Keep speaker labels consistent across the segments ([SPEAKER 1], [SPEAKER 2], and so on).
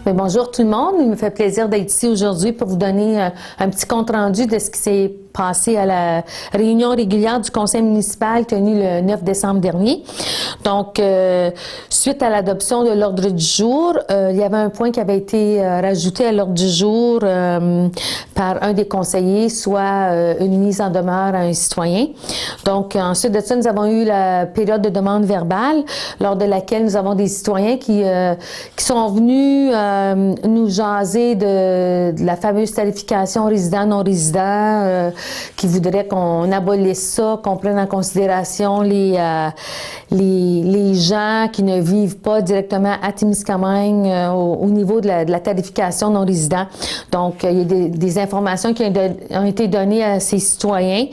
[SPEAKER 1] Bien, bonjour tout le monde. Il me fait plaisir d'être ici aujourd'hui pour vous donner un petit compte-rendu de ce qui s'est passé à la réunion régulière du conseil municipal tenue le 9 décembre dernier. Donc, suite à l'adoption de l'ordre du jour, il y avait un point qui avait été rajouté à l'ordre du jour par un des conseillers, soit une mise en demeure à un citoyen. Donc, ensuite de ça, nous avons eu la période de demande verbale, lors de laquelle nous avons des citoyens qui sont venus nous jaser de la fameuse tarification résident-non-résident, qui voudraient qu'on abolisse ça, qu'on prenne en considération les gens qui ne vivent pas directement à Témiscamingue au niveau de la tarification non-résident. Donc, il y a des informations qui ont été données à ces citoyens.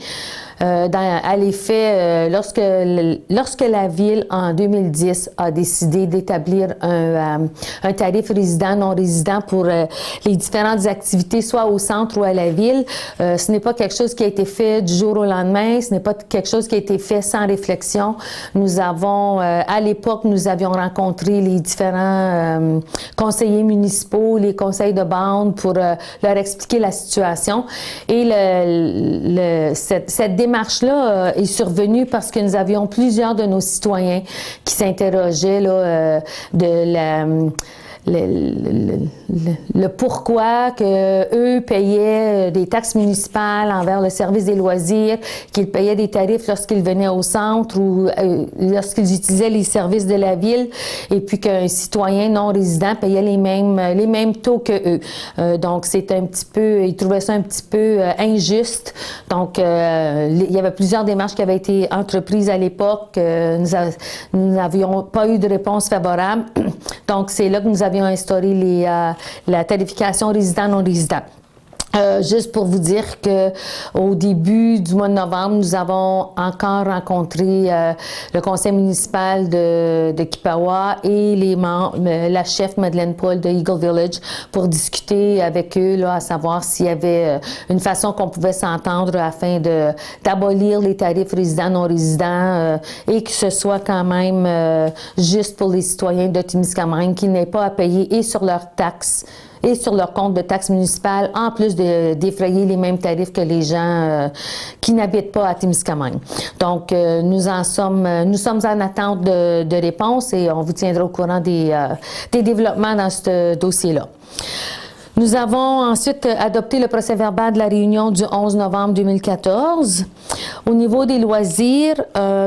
[SPEAKER 1] À l'effet, lorsque la Ville, en 2010, a décidé d'établir un tarif résident-non-résident pour les différentes activités, soit au centre ou à la Ville, ce n'est pas quelque chose qui a été fait du jour au lendemain, ce n'est pas quelque chose qui a été fait sans réflexion. Nous avons, à l'époque, nous avions rencontré les différents conseillers municipaux, les conseils de bande pour leur expliquer la situation. Et cette démarche-là est survenue parce que nous avions plusieurs de nos citoyens qui s'interrogeaient le pourquoi que eux payaient des taxes municipales envers le service des loisirs, qu'ils payaient des tarifs lorsqu'ils venaient au centre ou lorsqu'ils utilisaient les services de la ville, et puis qu'un citoyen non résident payait les mêmes taux que eux. Donc c'est un petit peu, ils trouvaient ça un petit peu injuste. Donc il y avait plusieurs démarches qui avaient été entreprises à l'époque. Nous n'avions pas eu de réponse favorable. Donc c'est là que nous avions instauré la tarification résident-non-résident. Juste pour vous dire que au début du mois de novembre, nous avons encore rencontré le conseil municipal de Kipawa et les membres, la chef Madeleine Paul de Eagle Village, pour discuter avec eux, là, à savoir s'il y avait une façon qu'on pouvait s'entendre afin d'abolir les tarifs résidents-non-résidents et que ce soit quand même juste pour les citoyens de Témiscamingue qui n'aient pas à payer et sur leurs taxes et sur leur compte de taxes municipales, en plus d'effrayer les mêmes tarifs que les gens qui n'habitent pas à Témiscamingue. Donc, nous sommes en attente de réponse et on vous tiendra au courant des développements dans ce dossier-là. Nous avons ensuite adopté le procès-verbal de la réunion du 11 novembre 2014. Au niveau des loisirs,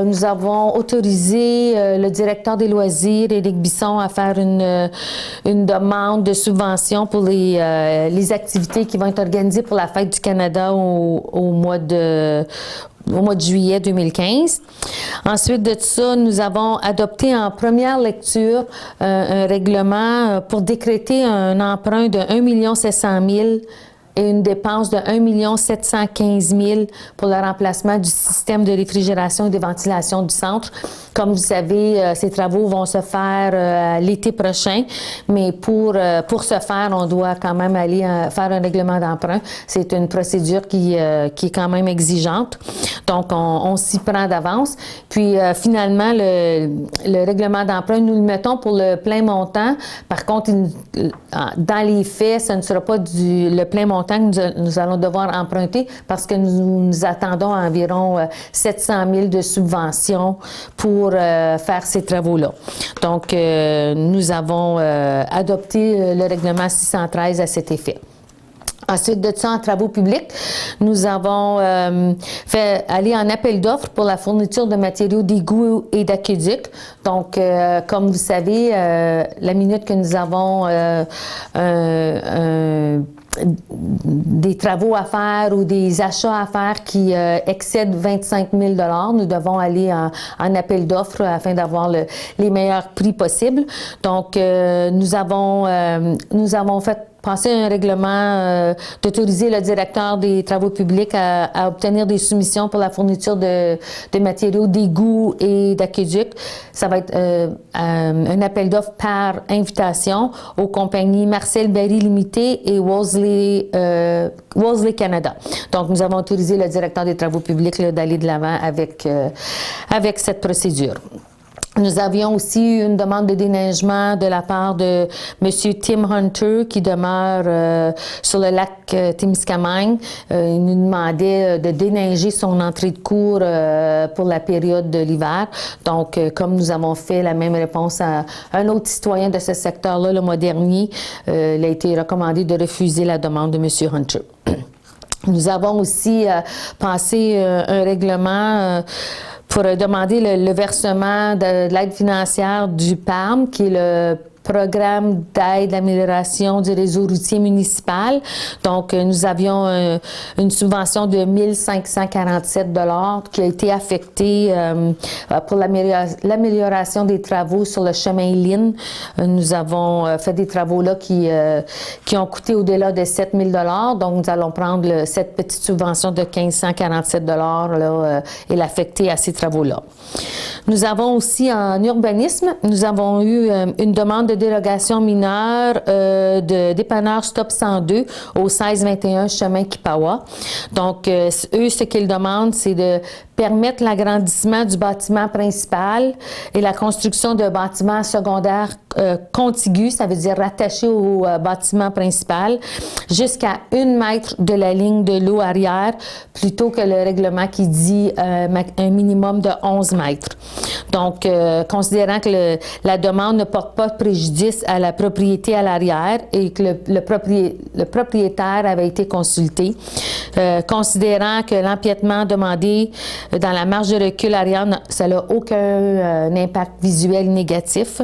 [SPEAKER 1] nous avons autorisé le directeur des loisirs, Éric Bisson, à faire une demande de subvention pour les activités qui vont être organisées pour la Fête du Canada au mois de juillet 2015. Ensuite de ça, nous avons adopté en première lecture un règlement pour décréter un emprunt de 1 700 000 et une dépense de 1 715 000 pour le remplacement du système de réfrigération et de ventilation du centre. Comme vous savez, ces travaux vont se faire l'été prochain, mais pour ce faire, on doit quand même aller faire un règlement d'emprunt. C'est une procédure qui est quand même exigeante. Donc, on s'y prend d'avance. Puis, finalement, le règlement d'emprunt, nous le mettons pour le plein montant. Par contre, dans les faits, ce ne sera pas le plein montant que nous allons devoir emprunter parce que nous attendons environ 700 000 de subventions pour faire ces travaux-là. Donc, nous avons adopté le règlement 613 à cet effet. Ensuite de ça, en travaux publics, nous avons fait aller en appel d'offres pour la fourniture de matériaux d'égout et d'aqueduc. Donc, comme vous savez, la minute que nous avons des travaux à faire ou des achats à faire qui excèdent 25 000 $, nous devons aller en appel d'offres afin d'avoir les meilleurs prix possibles. Donc, nous avons fait passer un règlement d'autoriser le directeur des travaux publics à obtenir des soumissions pour la fourniture de matériaux d'égout et d'aqueduc. Ça va être un appel d'offres par invitation aux compagnies Marcel Barry Limité et Wolseley Canada. Donc, nous avons autorisé le directeur des travaux publics d'aller de l'avant avec cette procédure. Nous avions aussi eu une demande de déneigement de la part de M. Tim Hunter qui demeure sur le lac Témiscamingue. Il nous demandait de déneiger son entrée de cours pour la période de l'hiver. Donc, comme nous avons fait la même réponse à un autre citoyen de ce secteur-là le mois dernier, il a été recommandé de refuser la demande de M. Hunter. Nous avons aussi passé un règlement pour demander le versement de l'aide financière du PARM, qui est le programme d'aide d'amélioration du réseau routier municipal. Donc, nous avions une subvention de 1 547 $ qui a été affectée pour l'amélioration des travaux sur le chemin Lynn. Nous avons fait des travaux là qui ont coûté au-delà de 7 000 $. Donc, nous allons prendre cette petite subvention de 1 547 $ là, et l'affecter à ces travaux-là. Nous avons aussi en urbanisme, nous avons eu une demande de dérogation mineure de dépanneur Stop 102 au 1621 chemin Kipawa. Donc, eux, ce qu'ils demandent, c'est de permettre l'agrandissement du bâtiment principal et la construction de bâtiments secondaires contigus, ça veut dire rattachés au bâtiment principal, jusqu'à 1 mètre de la ligne de l'eau arrière, plutôt que le règlement qui dit un minimum de 11 mètres. Donc, considérant que la demande ne porte pas de préjudice à la propriété à l'arrière et que le propriétaire avait été consulté, considérant que l'empiètement demandé dans la marge de recul arrière, ça n'a aucun impact visuel négatif.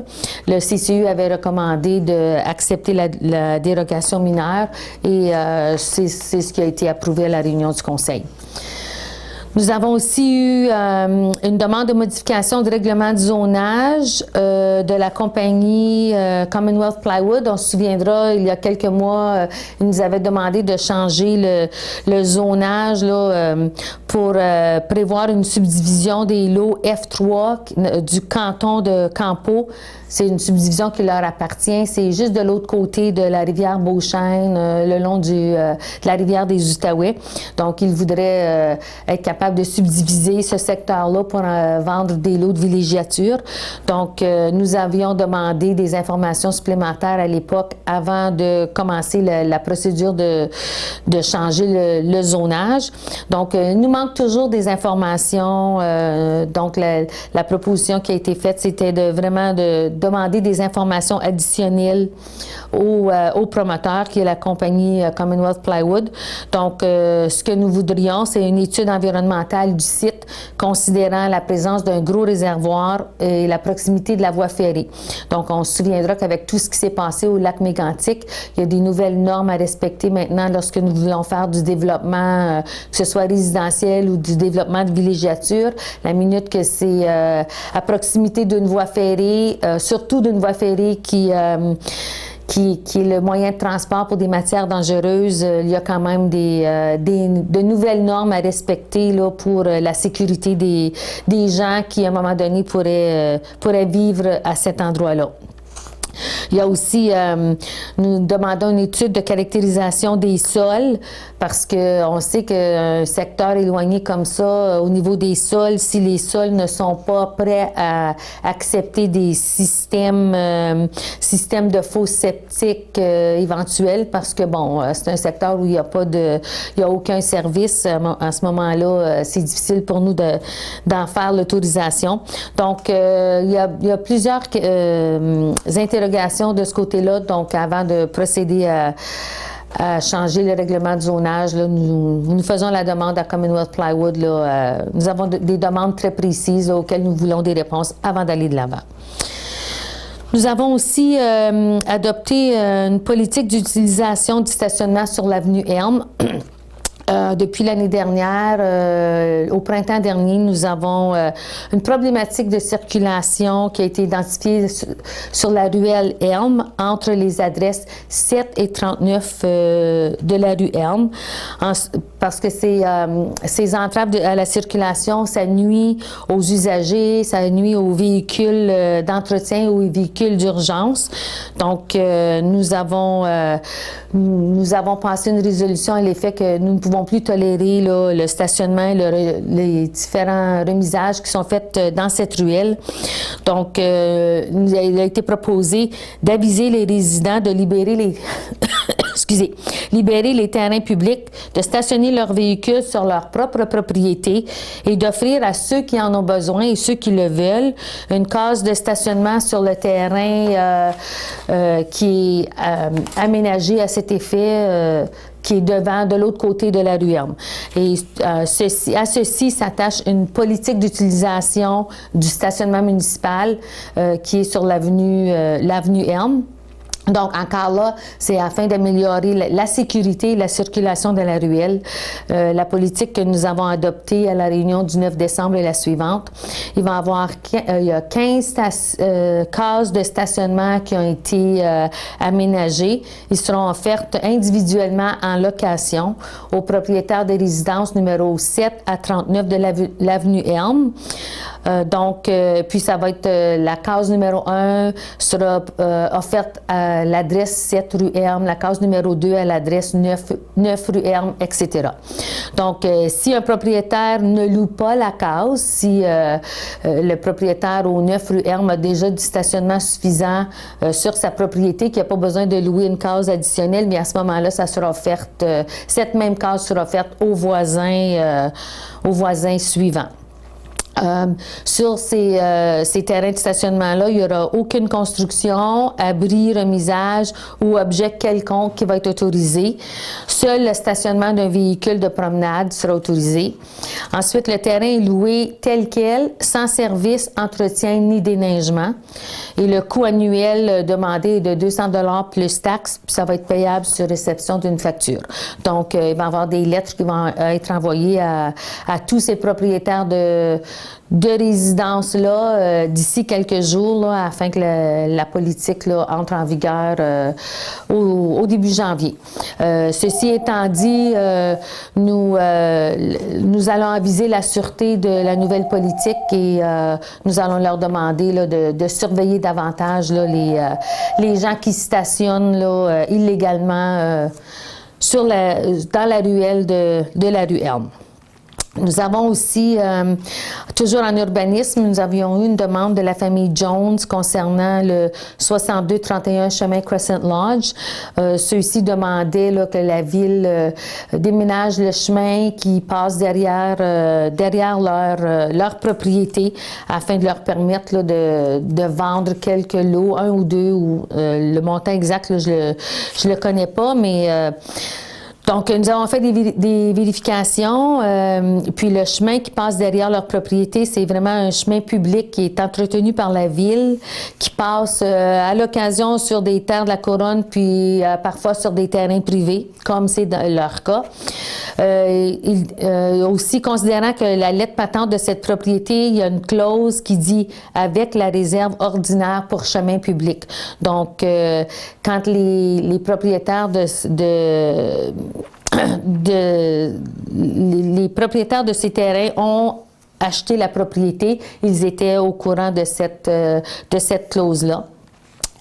[SPEAKER 1] Le CCU avait recommandé d'accepter la dérogation mineure et c'est ce qui a été approuvé à la réunion du Conseil. Nous avons aussi eu une demande de modification du règlement du zonage de la compagnie Commonwealth Plywood. On se souviendra, il y a quelques mois, ils nous avaient demandé de changer le zonage là, pour prévoir une subdivision des lots F3 du canton de Campeau. C'est une subdivision qui leur appartient. C'est juste de l'autre côté de la rivière Beauchesne, le long de la rivière des Outaouais. Donc, ils voudraient être capables de subdiviser ce secteur-là pour vendre des lots de villégiature. Donc, nous avions demandé des informations supplémentaires à l'époque avant de commencer la procédure de changer le zonage. Donc, il nous manque toujours des informations. Donc, la proposition qui a été faite, c'était vraiment de demander des informations additionnelles au promoteur, qui est la compagnie Commonwealth Plywood. Donc, ce que nous voudrions, c'est une étude environnementale du site, considérant la présence d'un gros réservoir et la proximité de la voie ferrée. Donc, on se souviendra qu'avec tout ce qui s'est passé au lac Mégantic, il y a des nouvelles normes à respecter maintenant lorsque nous voulons faire du développement, que ce soit résidentiel ou du développement de villégiature. La minute que c'est à proximité d'une voie ferrée, surtout d'une voie ferrée qui est le moyen de transport pour des matières dangereuses, il y a quand même de nouvelles normes à respecter là, pour la sécurité des gens qui, à un moment donné, pourraient vivre à cet endroit-là. Il y a aussi, nous demandons une étude de caractérisation des sols parce qu'on sait qu'un secteur éloigné comme ça, au niveau des sols, si les sols ne sont pas prêts à accepter des systèmes de fosses septiques éventuels, parce que bon, c'est un secteur où il n'y a aucun service. À ce moment-là, c'est difficile pour nous d'en faire l'autorisation. Donc, il y a plusieurs interrogations de ce côté-là. Donc, avant de procéder à changer le règlement de zonage, là, nous faisons la demande à Commonwealth Plywood. Là, nous avons des demandes très précises là, auxquelles nous voulons des réponses avant d'aller de l'avant. Nous avons aussi adopté une politique d'utilisation du stationnement sur l'avenue Elm. Depuis l'année dernière, au printemps dernier, nous avons une problématique de circulation qui a été identifiée sur la ruelle Elm entre les adresses 7 et 39 de la rue Elm, parce que ces entraves à la circulation, ça nuit aux usagers, ça nuit aux véhicules d'entretien, aux véhicules d'urgence. Donc, nous avons passé une résolution à l'effet que nous ne pouvons pouvons plus tolérer là, le stationnement et les différents remisages qui sont faits dans cette ruelle. Donc, il a été proposé d'aviser les résidents de libérer les libérer les terrains publics, de stationner leurs véhicules sur leur propre propriété et d'offrir à ceux qui en ont besoin et ceux qui le veulent une case de stationnement sur le terrain qui est aménagé à cet effet qui est de l'autre côté de la rue Elm. Et à ceci s'attache une politique d'utilisation du stationnement municipal qui est sur l'avenue Elm. Donc, encore là, c'est afin d'améliorer la sécurité et la circulation de la ruelle. La politique que nous avons adoptée à la réunion du 9 décembre est la suivante. Il y a 15 cases de stationnement qui ont été aménagées. Ils seront offertes individuellement en location aux propriétaires des résidences numéro 7 à 39 de l'avenue Elm. Puis ça va être la case numéro 1 sera offerte à l'adresse 7 rue Elm, la case numéro 2 à l'adresse 9 rue Elm, etc. Donc, si un propriétaire ne loue pas la case, si le propriétaire au 9 rue Elm a déjà du stationnement suffisant sur sa propriété, qu'il n'a pas besoin de louer une case additionnelle, mais à ce moment-là, ça sera offerte, cette même case sera offerte aux voisins suivants. Sur ces terrains de stationnement-là, il n'y aura aucune construction, abri, remisage ou objet quelconque qui va être autorisé. Seul le stationnement d'un véhicule de promenade sera autorisé. Ensuite, le terrain est loué tel quel, sans service, entretien ni déneigement. Et le coût annuel demandé est de 200 $ plus taxes, puis ça va être payable sur réception d'une facture. Donc, il va y avoir des lettres qui vont être envoyées à tous ces propriétaires de résidence-là d'ici quelques jours, là, afin que la politique là, entre en vigueur au début janvier. Ceci étant dit, nous allons aviser la sûreté de la nouvelle politique et nous allons leur demander là, de surveiller davantage là, les gens qui stationnent là, illégalement dans la ruelle de la rue Elm. Nous avons aussi, toujours en urbanisme, nous avions eu une demande de la famille Jones concernant le 6231 chemin Crescent Lodge. Ceux-ci demandaient là, que la ville déménage le chemin qui passe derrière leur propriété afin de leur permettre là, de vendre quelques lots, un ou deux, ou le montant exact, là, je le connais pas, mais... Donc, nous avons fait des vérifications, puis le chemin qui passe derrière leur propriété, c'est vraiment un chemin public qui est entretenu par la ville, qui passe à l'occasion sur des terres de la couronne, puis parfois sur des terrains privés, comme c'est dans leur cas. Aussi, considérant que la lettre patente de cette propriété, il y a une clause qui dit « avec la réserve ordinaire pour chemin public ». Donc, quand les propriétaires les propriétaires de ces terrains ont acheté la propriété, ils étaient au courant de cette clause-là.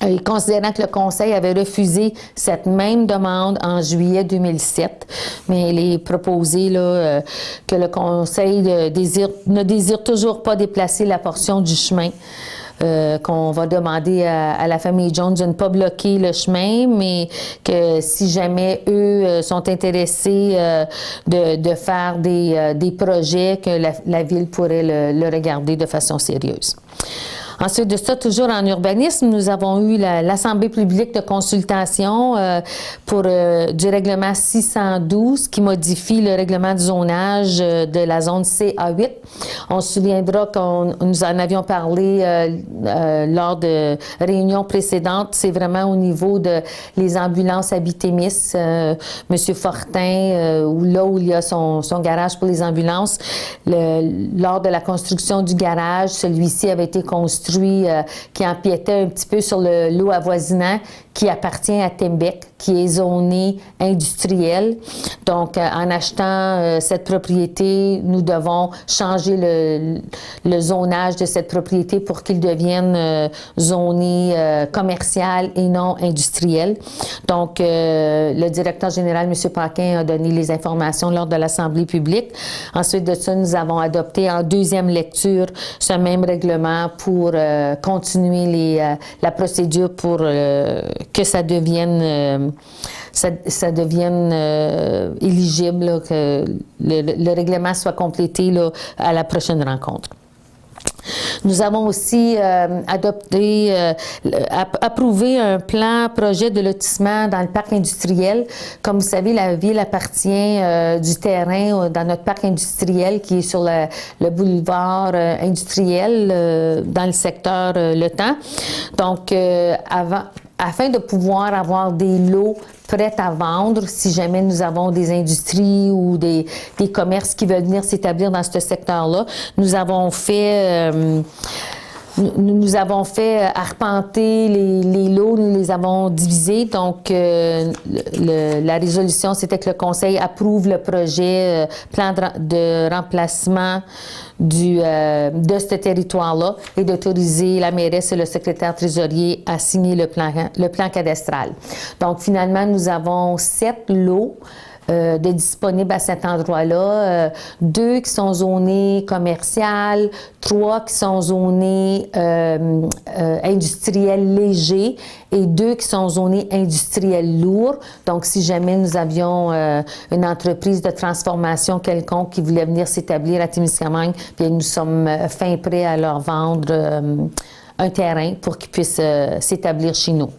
[SPEAKER 1] Et considérant que le Conseil avait refusé cette même demande en juillet 2007, mais il est proposé là, que le Conseil ne désire toujours pas déplacer la portion du chemin. Qu'on va demander à la famille Jones de ne pas bloquer le chemin, mais que si jamais eux sont intéressés de faire des projets, que la ville pourrait le regarder de façon sérieuse. Ensuite de ça, toujours en urbanisme, nous avons eu l'Assemblée publique de consultation du règlement 612 qui modifie le règlement de zonage de la zone CA8. On se souviendra qu'on nous en avions parlé lors de réunions précédentes. C'est vraiment au niveau de les ambulances Habitémis. Monsieur Fortin, là où il y a son garage pour les ambulances, lors de la construction du garage, celui-ci avait été construit qui empiétait un petit peu sur le lot avoisinant, qui appartient à Tembec, qui est zoné industriel. Donc, en achetant cette propriété, nous devons changer le zonage de cette propriété pour qu'il devienne zoné commercial et non industriel. Donc, le directeur général, M. Paquin, a donné les informations lors de l'Assemblée publique. Ensuite de ça, nous avons adopté en deuxième lecture ce même règlement pour continuer la procédure pour que ça devienne éligible, là, que le règlement soit complété là, à la prochaine rencontre. Nous avons aussi approuvé un projet de lotissement dans le parc industriel. Comme vous savez, la ville appartient du terrain dans notre parc industriel qui est sur le boulevard industriel dans le secteur Le Temps. Donc, afin de pouvoir avoir des lots prêts à vendre, si jamais nous avons des industries ou des commerces qui veulent venir s'établir dans ce secteur-là, nous avons fait arpenter les lots, nous les avons divisés. Donc, la résolution, c'était que le Conseil approuve le projet plan de remplacement de ce territoire-là et d'autoriser la mairesse et le secrétaire trésorier à signer le plan cadastral. Donc, finalement, nous avons 7 lots de disponibles à cet endroit-là. 2 qui sont zonés commercial, 3 qui sont zonés industriels légers et 2 qui sont zonés industriels lourds. Donc, si jamais nous avions une entreprise de transformation quelconque qui voulait venir s'établir à Témiscamingue, bien, nous sommes fin prêts à leur vendre un terrain pour qu'ils puissent s'établir chez nous.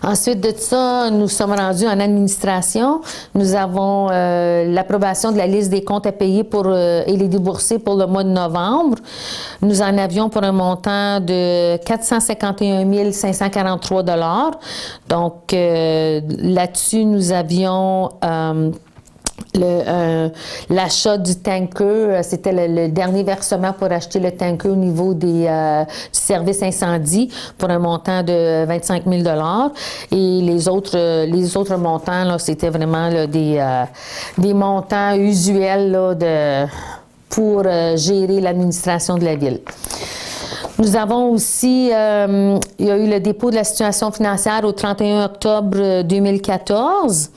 [SPEAKER 1] Ensuite de ça, nous sommes rendus en administration. Nous avons l'approbation de la liste des comptes à payer et les débourser pour le mois de novembre. Nous en avions pour un montant de 451 543 $. Donc, là-dessus, nous avions l'achat du tanker, c'était le dernier versement pour acheter le tanker au niveau du service incendie pour un montant de 25 000 $. Et les autres montants, là, c'était vraiment là, des montants usuels là, pour gérer l'administration de la ville. Nous avons aussi, il y a eu le dépôt de la situation financière au 31 octobre 2014.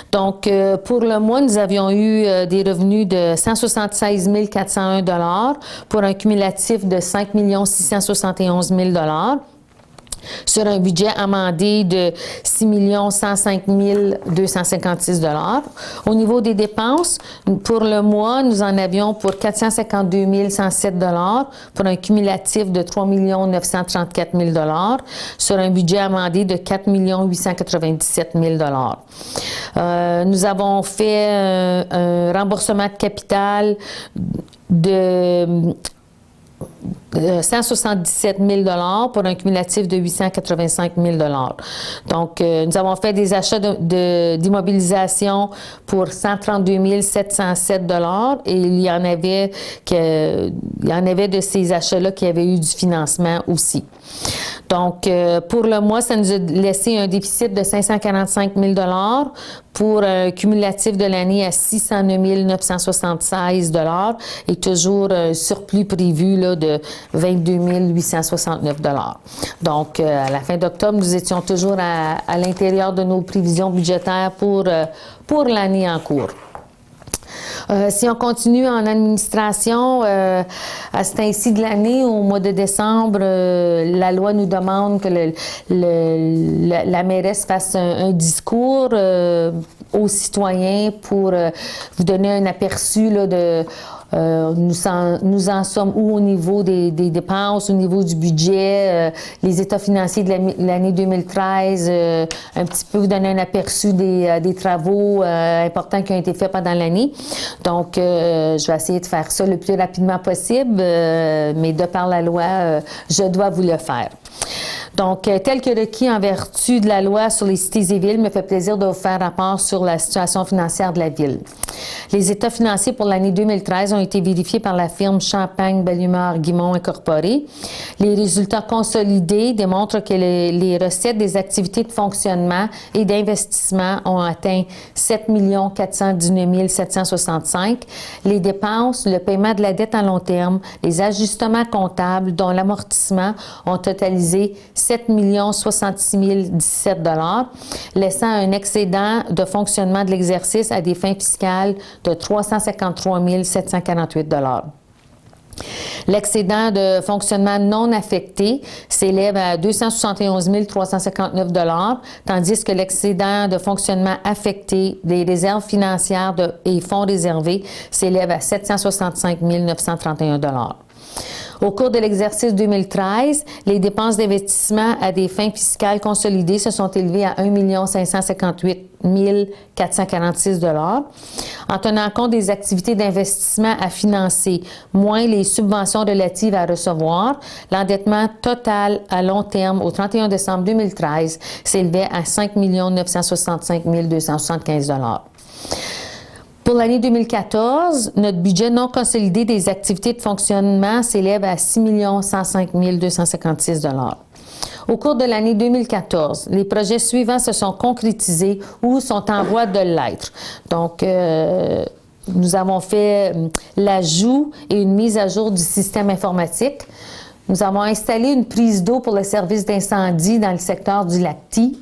[SPEAKER 1] Donc, pour le mois, nous avions eu des revenus de 176 401 $ pour un cumulatif de 5 671 000 $. Sur un budget amendé de 6 105 256 $. Au niveau des dépenses, pour le mois, nous en avions pour 452 107 $ pour un cumulatif de 3 934 000 $, sur un budget amendé de 4 897 000 $. Nous avons fait un remboursement de capital de 177 000 $ pour un cumulatif de 885 000 $. Donc, nous avons fait des achats d'immobilisation pour 132 707 $ et il y en avait de ces achats-là qui avaient eu du financement aussi. Donc, pour le mois, ça nous a laissé un déficit de 545 000 $ pour un cumulatif de l'année à 609 976 $ et toujours un surplus prévu là, de 22 869 $. Donc, à la fin d'octobre, nous étions toujours à l'intérieur de nos prévisions budgétaires pour l'année en cours. Si on continue en administration, à ce temps-ci de l'année, au mois de décembre, la loi nous demande que la mairesse fasse un discours aux citoyens pour vous donner un aperçu là, de nous en sommes où au niveau des dépenses, au niveau du budget, les états financiers de l'année 2013, un petit peu vous donner un aperçu des travaux importants qui ont été faits pendant l'année. Donc, je vais essayer de faire ça le plus rapidement possible, mais de par la loi, je dois vous le faire. Donc, tel que requis en vertu de la loi sur les cités et villes, me fait plaisir de vous faire rapport sur la situation financière de la Ville. Les états financiers pour l'année 2013 ont été vérifiés par la firme Champagne-Bellemare-Guimond Incorporée. Les résultats consolidés démontrent que les recettes des activités de fonctionnement et d'investissement ont atteint 7 419 765. Les dépenses, le paiement de la dette à long terme, les ajustements comptables, dont l'amortissement, ont totalisé 7 66 017 $, laissant un excédent de fonctionnement de l'exercice à des fins fiscales de 353 748 $. L'excédent de fonctionnement non affecté s'élève à 271 359 $, tandis que l'excédent de fonctionnement affecté des réserves financières et fonds réservés s'élève à 765 931 $. Au cours de l'exercice 2013, les dépenses d'investissement à des fins fiscales consolidées se sont élevées à 1 558 446 $. En tenant compte des activités d'investissement à financer, moins les subventions relatives à recevoir, l'endettement total à long terme au 31 décembre 2013 s'élevait à 5 965 275 $. Pour l'année 2014, notre budget non consolidé des activités de fonctionnement s'élève à 6 105 256 $. Au cours de l'année 2014, les projets suivants se sont concrétisés ou sont en voie de l'être. Donc, nous avons fait l'ajout et une mise à jour du système informatique. Nous avons installé une prise d'eau pour le service d'incendie dans le secteur du Lacty.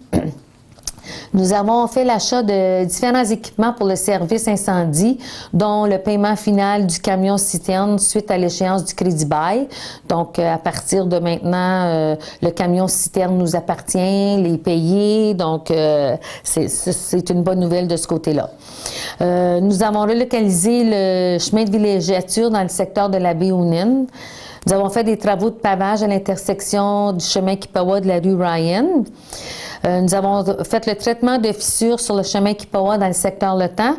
[SPEAKER 1] Nous avons fait l'achat de différents équipements pour le service incendie, dont le paiement final du camion-citerne suite à l'échéance du crédit bail. Donc, à partir de maintenant, le camion-citerne nous appartient, les payer. Donc, c'est une bonne nouvelle de ce côté-là. Nous avons relocalisé le chemin de villégiature dans le secteur de la baie Ounin. Nous avons fait des travaux de pavage à l'intersection du chemin Kipawa de la rue Ryan. Nous avons fait le traitement de fissures sur le chemin Kipawa dans le secteur Le Temps.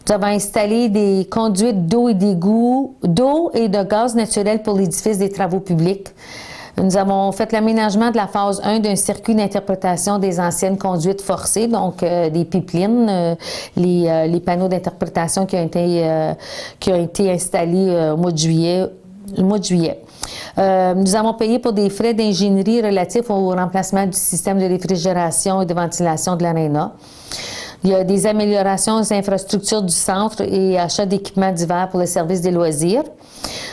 [SPEAKER 1] Nous avons installé des conduites d'eau et d'égouts, d'eau et de gaz naturel pour l'édifice des travaux publics. Nous avons fait l'aménagement de la phase 1 d'un circuit d'interprétation des anciennes conduites forcées, donc des pipelines, les panneaux d'interprétation qui ont été installés au mois de juillet. Nous avons payé pour des frais d'ingénierie relatifs au remplacement du système de réfrigération et de ventilation de l'ARENA. Il y a des améliorations aux infrastructures du centre et achat d'équipements divers pour le service des loisirs.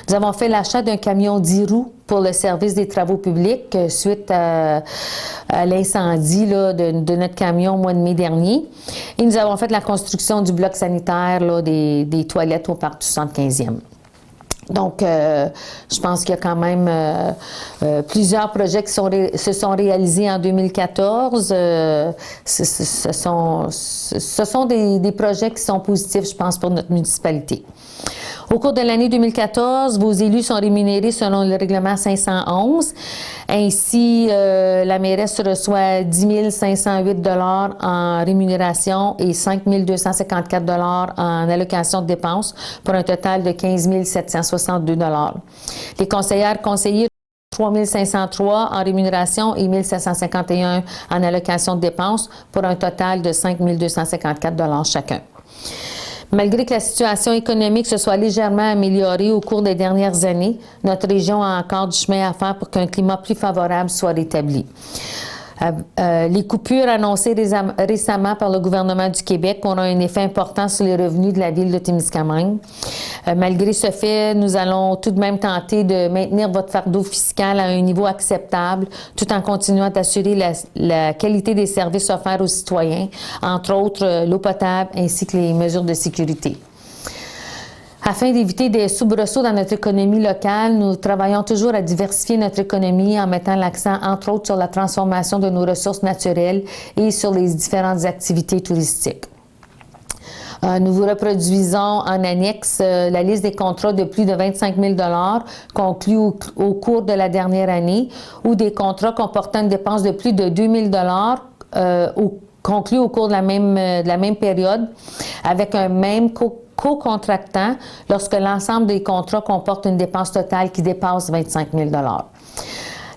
[SPEAKER 1] Nous avons fait l'achat d'un camion 10 roues pour le service des travaux publics suite à l'incendie de notre camion au mois de mai dernier. Et nous avons fait la construction du bloc sanitaire des toilettes au parc du 75e. Donc, je pense qu'il y a quand même plusieurs projets qui se sont réalisés en 2014. Ce sont des projets qui sont positifs, je pense, pour notre municipalité. Au cours de l'année 2014, vos élus sont rémunérés selon le règlement 511. Ainsi, la mairesse reçoit 10 508 $ en rémunération et 5 254 $ en allocation de dépenses pour un total de 15 762 $. Les conseillers 3 503 en rémunération et 1 751 en allocation de dépenses pour un total de 5 254 $ chacun. Malgré que la situation économique se soit légèrement améliorée au cours des dernières années, notre région a encore du chemin à faire pour qu'un climat plus favorable soit rétabli. Les coupures annoncées récemment par le gouvernement du Québec auront un effet important sur les revenus de la ville de Témiscamingue. Malgré ce fait, nous allons tout de même tenter de maintenir votre fardeau fiscal à un niveau acceptable tout en continuant d'assurer la qualité des services offerts aux citoyens, entre autres l'eau potable ainsi que les mesures de sécurité. Afin d'éviter des soubresauts dans notre économie locale, nous travaillons toujours à diversifier notre économie en mettant l'accent, entre autres, sur la transformation de nos ressources naturelles et sur les différentes activités touristiques. Nous vous reproduisons en annexe la liste des contrats de plus de 25 000 $ conclus au cours de la dernière année ou des contrats comportant une dépense de plus de 2 000 $ conclus au cours de la même période avec un même co-contractant lorsque l'ensemble des contrats comporte une dépense totale qui dépasse 25 000 $.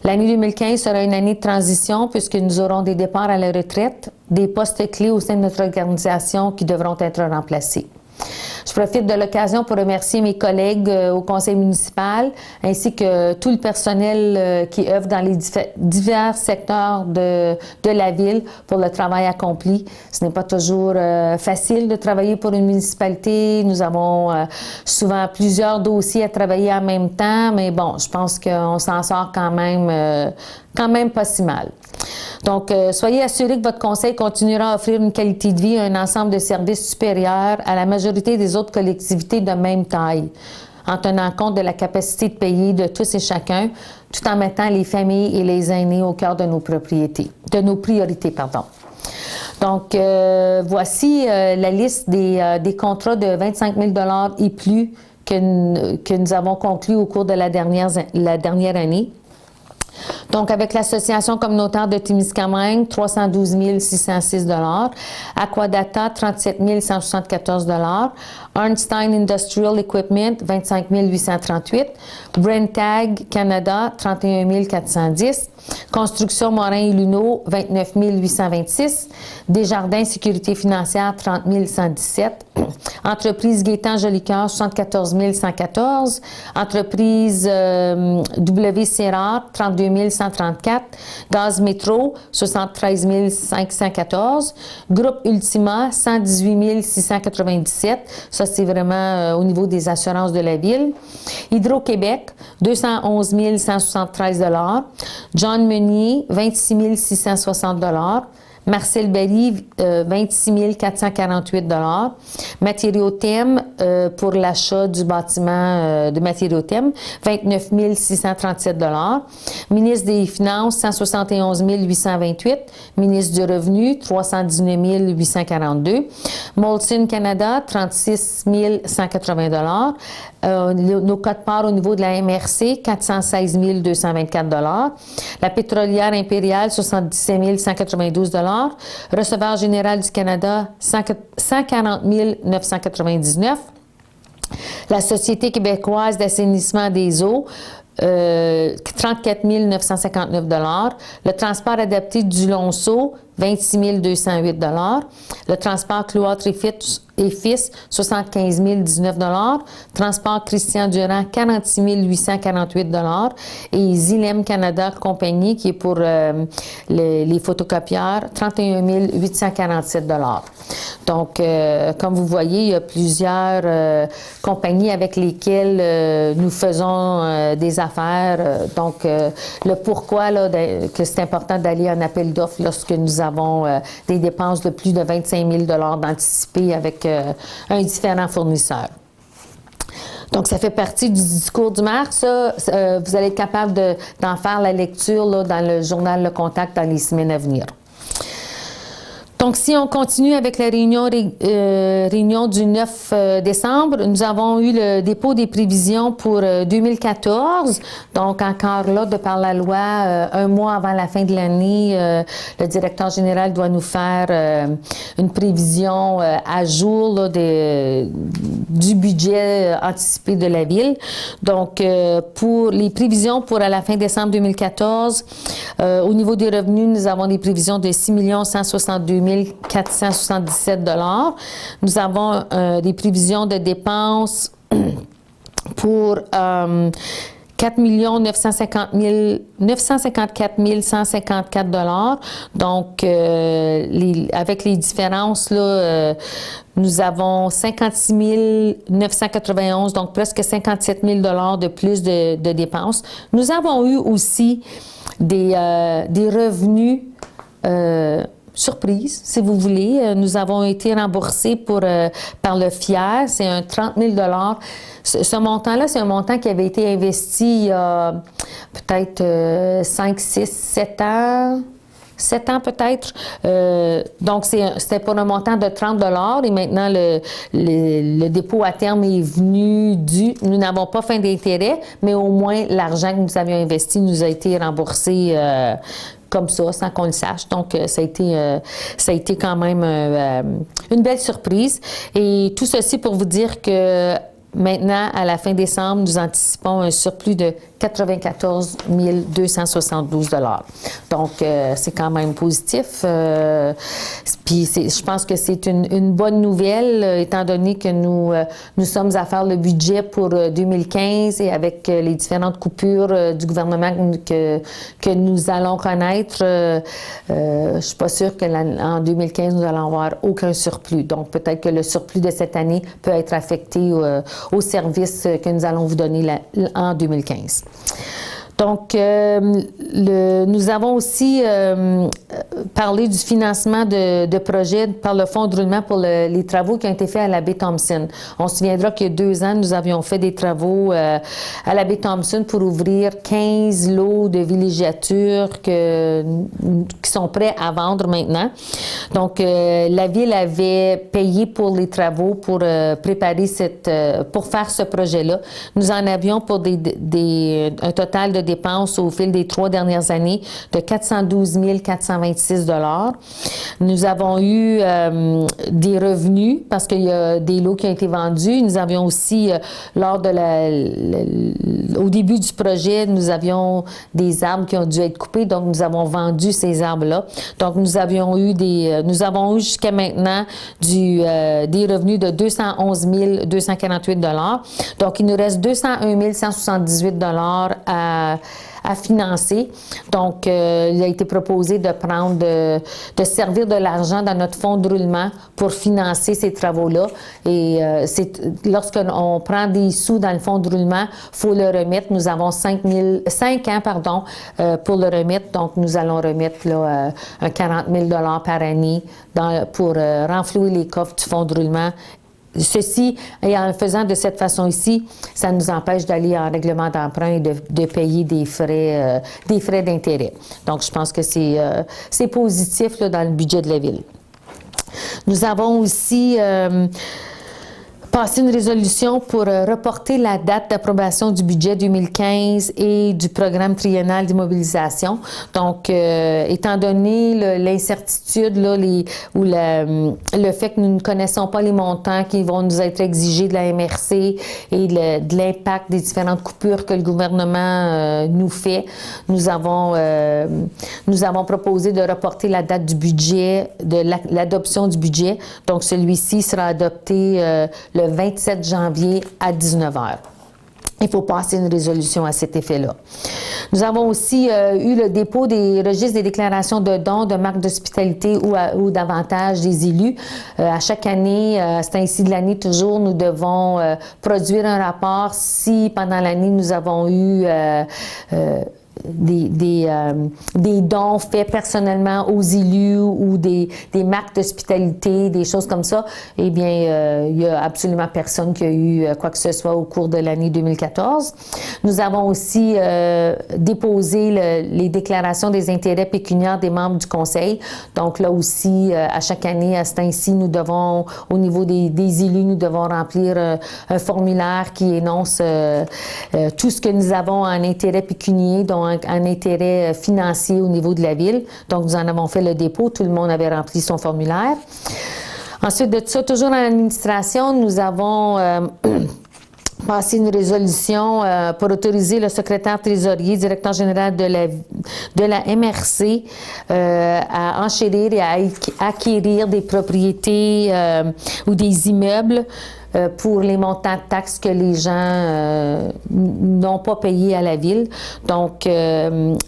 [SPEAKER 1] L'année 2015 sera une année de transition puisque nous aurons des départs à la retraite, des postes clés au sein de notre organisation qui devront être remplacés. Je profite de l'occasion pour remercier mes collègues au conseil municipal ainsi que tout le personnel qui œuvre dans les divers secteurs de la ville pour le travail accompli. Ce n'est pas toujours facile de travailler pour une municipalité. Nous avons souvent plusieurs dossiers à travailler en même temps, mais bon, je pense qu'on s'en sort quand même pas si mal. Donc, soyez assurés que votre conseil continuera à offrir une qualité de vie et un ensemble de services supérieurs à la majorité des autres collectivités de même taille, en tenant compte de la capacité de payer de tous et chacun, tout en mettant les familles et les aînés au cœur de nos priorités. Donc, voici la liste des contrats de 25 000 $ et plus que nous avons conclus au cours de la dernière année. Donc, avec l'Association communautaire de Témiscamingue, 312 606 $, Aquadata, 37 174 $, Arnstein Industrial Equipment, 25 838 $, Brentag Canada, 31 410 $, Construction Morin et Luneau, 29 826 $, Desjardins Sécurité financière, 30 117 $, Entreprise Gaétan Jolicoeur, 74 114 $, Entreprise WC Rare, 32 134 $, Gaz Métro, 73 514 $, Groupe Ultima, 118 697 $, ça c'est vraiment au niveau des assurances de la ville, Hydro-Québec, 211 173 $, John Meunier, 26 660 $, Marcel Barry, 26 448 $, Matériaux-Thème pour l'achat du bâtiment de Matériaux-Thème, 29 637 $, Ministre des Finances, 171 828 $, Ministre du Revenu, 319 842 $, Molson Canada, 36 180 $, nos codes-parts au niveau de la MRC, 416 224 $, la pétrolière impériale, 77 192 $, Receveur général du Canada, 140 999 $, la Société québécoise d'assainissement des eaux, 34 959 $, le transport adapté du Lonceau, 26 208 $, le transport Cloître et Fils, 75 019 $, transport Christian Durand, 46 848 $, et Zilem Canada Compagnie, qui est pour les photocopieurs, 31 847 $. Donc, comme vous voyez, il y a plusieurs compagnies avec lesquelles nous faisons des affaires. Donc, le pourquoi là, que c'est important d'aller en appel d'offres lorsque nous avons des dépenses de plus de 25 000 $ d'anticipés avec un différent fournisseur. Donc, ça fait partie du discours du maire, ça. Vous allez être capable d'en faire la lecture là, dans le journal Le Contact dans les semaines à venir. Donc, si on continue avec la réunion du 9 décembre, nous avons eu le dépôt des prévisions pour 2014. Donc, encore là, de par la loi, un mois avant la fin de l'année, le directeur général doit nous faire une prévision à jour là, du budget anticipé de la ville. Donc, pour les prévisions pour à la fin décembre 2014, au niveau des revenus, nous avons des prévisions de 6 162 477 $. Nous avons des prévisions de dépenses pour 4 954 154 $. Donc, avec les différences, là, nous avons 56 991, donc presque 57 000 $ de plus de dépenses. Nous avons eu aussi des revenus surprise, si vous voulez. Nous avons été remboursés par le FIER. C'est un 30 000 $. Ce montant-là, c'est un montant qui avait été investi il y a peut-être 5, 6, 7 ans. 7 ans peut-être. Donc, c'était pour un montant de 30 $ et maintenant, le dépôt à terme est venu dû. Nous n'avons pas fait d'intérêt, mais au moins, l'argent que nous avions investi nous a été remboursé comme ça, sans qu'on le sache. Donc, ça a été quand même une belle surprise. Et tout ceci pour vous dire que maintenant, à la fin décembre, nous anticipons un surplus de 94 272 $. Donc, c'est quand même positif. Puis, je pense que c'est une bonne nouvelle, étant donné que nous sommes à faire le budget pour 2015 et avec les différentes coupures du gouvernement que nous allons connaître, je ne suis pas sûre qu'en 2015, nous allons avoir aucun surplus. Donc, peut-être que le surplus de cette année peut être affecté aux services que nous allons vous donner en 2015. Donc, nous avons aussi parlé du financement de projets par le Fonds de roulement pour les travaux qui ont été faits à la baie Thompson. On se souviendra qu'il y a 2 ans, nous avions fait des travaux à la baie Thompson pour ouvrir 15 lots de villégiature qui sont prêts à vendre maintenant. Donc, la Ville avait payé pour les travaux pour préparer pour faire ce projet-là. Nous en avions pour un total de dépenses au fil des 3 dernières années de 412 426 $. Nous avons eu des revenus parce qu'il y a des lots qui ont été vendus. Nous avions aussi, au début du projet, nous avions des arbres qui ont dû être coupés, donc nous avons vendu ces arbres-là. Donc, nous avons eu jusqu'à maintenant des revenus de 211 248 $. Donc, il nous reste 201 178 $ à financer. Donc, il a été proposé de servir de l'argent dans notre fonds de roulement pour financer ces travaux-là. Et lorsqu'on prend des sous dans le fonds de roulement, il faut le remettre. Nous avons 5 ans pour le remettre. Donc, nous allons remettre un 40 000 $ par année pour renflouer les coffres du fonds de roulement. Ceci, et en le faisant de cette façon ici, ça nous empêche d'aller en règlement d'emprunt et de payer des frais d'intérêt. Donc, je pense que c'est positif là, dans le budget de la Ville. Nous avons aussi passer une résolution pour reporter la date d'approbation du budget 2015 et du programme triennal d'immobilisation. Donc, étant donné l'incertitude ou le fait que nous ne connaissons pas les montants qui vont nous être exigés de la MRC et de l'impact des différentes coupures que le gouvernement nous fait, nous avons proposé de reporter la date du budget, de l'adoption du budget. Donc, celui-ci sera adopté le 27 janvier à 19 h. Il faut passer une résolution à cet effet-là. Nous avons aussi eu le dépôt des registres des déclarations de dons, de marques d'hospitalité ou d'avantages des élus. À chaque année, c'est ainsi de l'année toujours, nous devons produire un rapport si pendant l'année nous avons eu des dons faits personnellement aux élus ou des marques d'hospitalité, des choses comme ça, eh bien, il n'y a absolument personne qui a eu quoi que ce soit au cours de l'année 2014. Nous avons aussi déposé les déclarations des intérêts pécuniaires des membres du Conseil. Donc là aussi, à chaque année, à ce temps-ci, nous devons, au niveau des élus, nous devons remplir un formulaire qui énonce tout ce que nous avons en intérêt pécunier, donc en intérêt financier au niveau de la Ville. Donc, nous en avons fait le dépôt. Tout le monde avait rempli son formulaire. Ensuite de ça, toujours en administration, nous avons passé une résolution pour autoriser le secrétaire trésorier, directeur général de la MRC à enchérir et à acquérir des propriétés ou des immeubles pour les montants de taxes que les gens n'ont pas payés à la Ville. Donc, en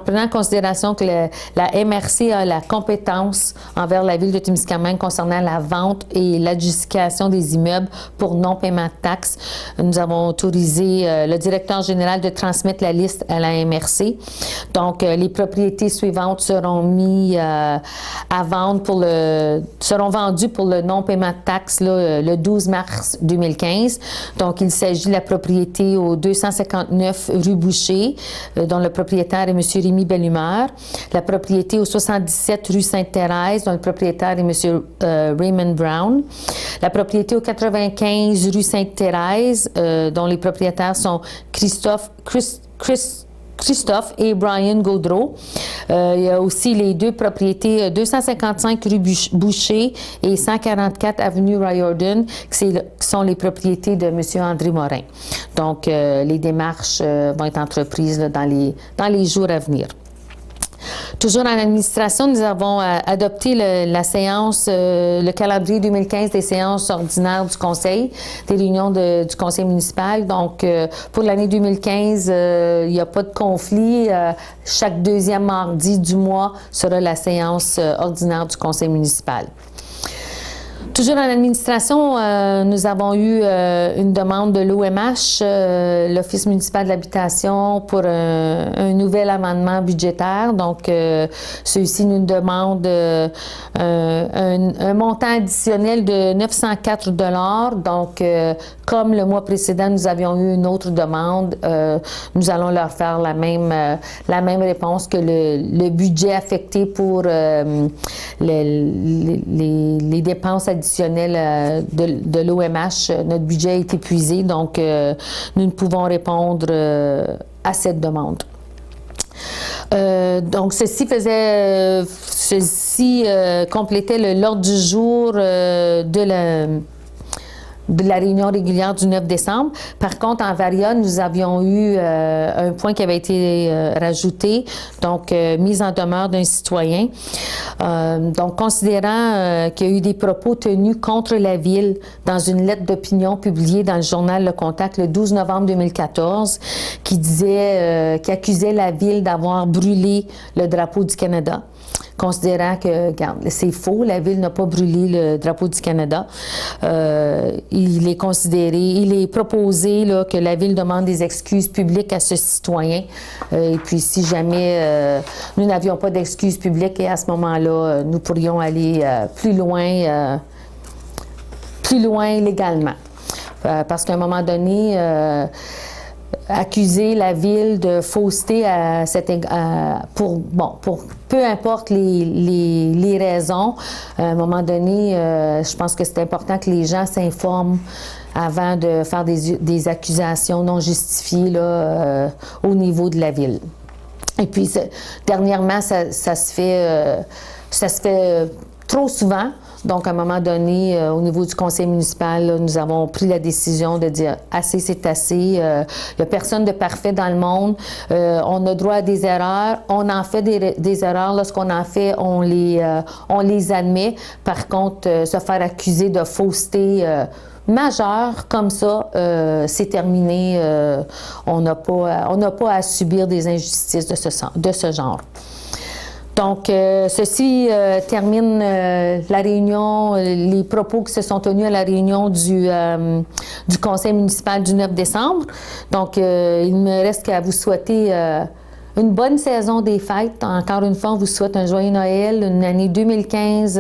[SPEAKER 1] prenant en considération que la MRC a la compétence envers la Ville de Témiscamingue concernant la vente et l'adjudication des immeubles pour non-paiement de taxes, nous avons autorisé le directeur général de transmettre la liste à la MRC. Donc, les propriétés suivantes seront mises à vendre seront vendues pour le non-paiement de taxes le 12 mars 2015. Donc, il s'agit de la propriété au 259 rue Boucher, dont le propriétaire est M. Rémi Bellumeur. La propriété au 77 rue Sainte-Thérèse, dont le propriétaire est M. Raymond Brown. La propriété au 95 rue Sainte-Thérèse, dont les propriétaires sont Christophe et Brian Gaudreau. Il y a aussi les deux propriétés 255 rue Boucher et 144 avenue Riordan, qui sont les propriétés de M. André Morin. Donc, les démarches vont être entreprises là, dans les jours à venir. Toujours en administration, nous avons adopté la séance, le calendrier 2015 des séances ordinaires du Conseil, des réunions du Conseil municipal. Donc, pour l'année 2015, il n'y a pas de conflit. Chaque deuxième mardi du mois sera la séance ordinaire du Conseil municipal. Toujours en administration, nous avons eu une demande de l'OMH, l'Office municipal de l'habitation, pour un nouvel amendement budgétaire. Donc, ceux-ci nous demandent un montant additionnel de 904 $. Donc, comme le mois précédent, nous avions eu une autre demande, nous allons leur faire la même réponse que le budget affecté pour les dépenses additionnelles de l'OMH. Notre budget est épuisé, donc nous ne pouvons répondre à cette demande. Donc, ceci complétait l'ordre du jour de la réunion régulière du 9 décembre. Par contre, en variable, nous avions eu un point qui avait été rajouté, donc mise en demeure d'un citoyen. Donc, considérant qu'il y a eu des propos tenus contre la Ville dans une lettre d'opinion publiée dans le journal Le Contact le 12 novembre 2014, qui accusait la Ville d'avoir brûlé le drapeau du Canada. Considérant que, regarde, c'est faux, la Ville n'a pas brûlé le drapeau du Canada. Il est proposé là, que la Ville demande des excuses publiques à ce citoyen. Et puis, si jamais nous n'avions pas d'excuses publiques, et à ce moment-là, nous pourrions aller plus loin légalement. Parce qu'à un moment donné, accuser la Ville de fausseté pour peu importe les raisons, à un moment donné, je pense que c'est important que les gens s'informent avant de faire des accusations non justifiées là, au niveau de la Ville. Et puis, dernièrement, ça se fait trop souvent. Donc, à un moment donné, au niveau du conseil municipal, là, nous avons pris la décision de dire « assez, c'est assez ». Il n'y a personne de parfait dans le monde. On a droit à des erreurs. On en fait des erreurs. Lorsqu'on en fait, on les admet. Par contre, se faire accuser de fausseté majeure comme ça, c'est terminé. On n'a pas à subir des injustices de ce genre. Donc, ceci termine la réunion, les propos qui se sont tenus à la réunion du conseil municipal du 9 décembre. Donc, il ne me reste qu'à vous souhaiter une bonne saison des fêtes. Encore une fois, on vous souhaite un joyeux Noël, une année 2015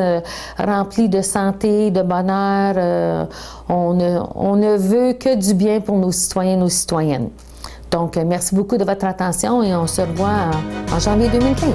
[SPEAKER 1] remplie de santé, de bonheur. On ne veut que du bien pour nos citoyens et nos citoyennes. Donc, merci beaucoup de votre attention et on se revoit en janvier 2015.